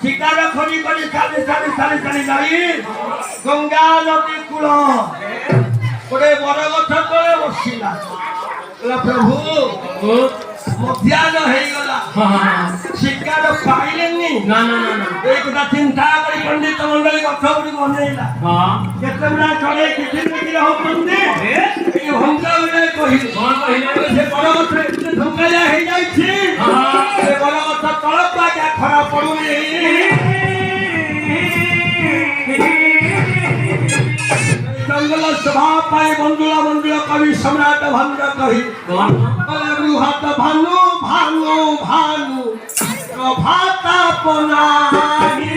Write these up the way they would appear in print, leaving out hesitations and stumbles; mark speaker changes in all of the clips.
Speaker 1: ঠিকানা খনি করে চালি গঙ্গা নদী কূল ওরে বড় কথা করে বসিলা প্রভু ମଧ୍ୟାହ୍ନ ହେଇଗଲା ଶିକାର ପାଇଲେନି ଏଇ କଥା ଚିନ୍ତା କରି ପଣ୍ଡିତ ମଣ୍ଡଳୀ ଗଛ ଗୁଡ଼ିକୁ ଅନେଇଲା କେତେ ଗୁଡା ଚଢେଇ କିଛି ହଉଛନ୍ତି ଏଇ ଭଙ୍ଗା ଗୁଡେ କହିଲେ ସେ ବଡ ଗଛ ଏତେ ଧୋକାଳିଆ ହେଇଯାଇଛି ସେ ବଡ ଗଛ ତଳକୁ ଆଜ୍ଞା ଖରା ପଡୁନି जंगल सभा पाए बंदुला कवि सम्राट भंग कही बृहत भानु भानु भानु प्रभाता पनाही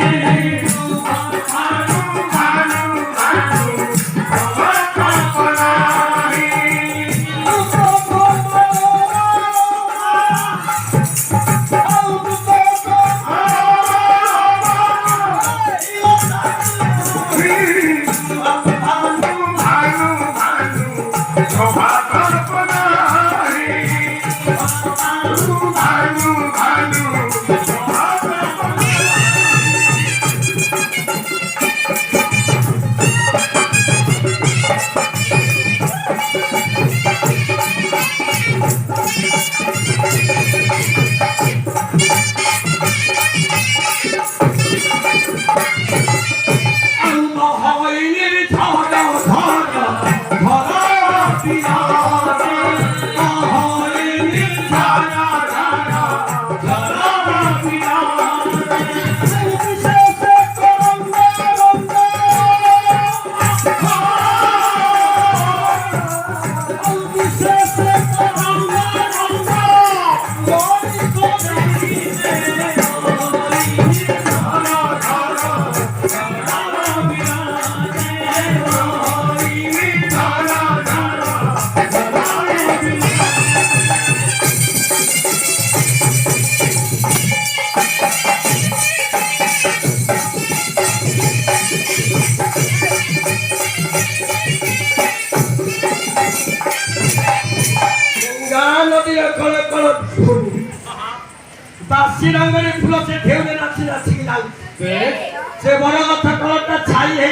Speaker 1: बासी रंग फूल से ढेउले नाची नाची से बड़ कथा कलटा छाई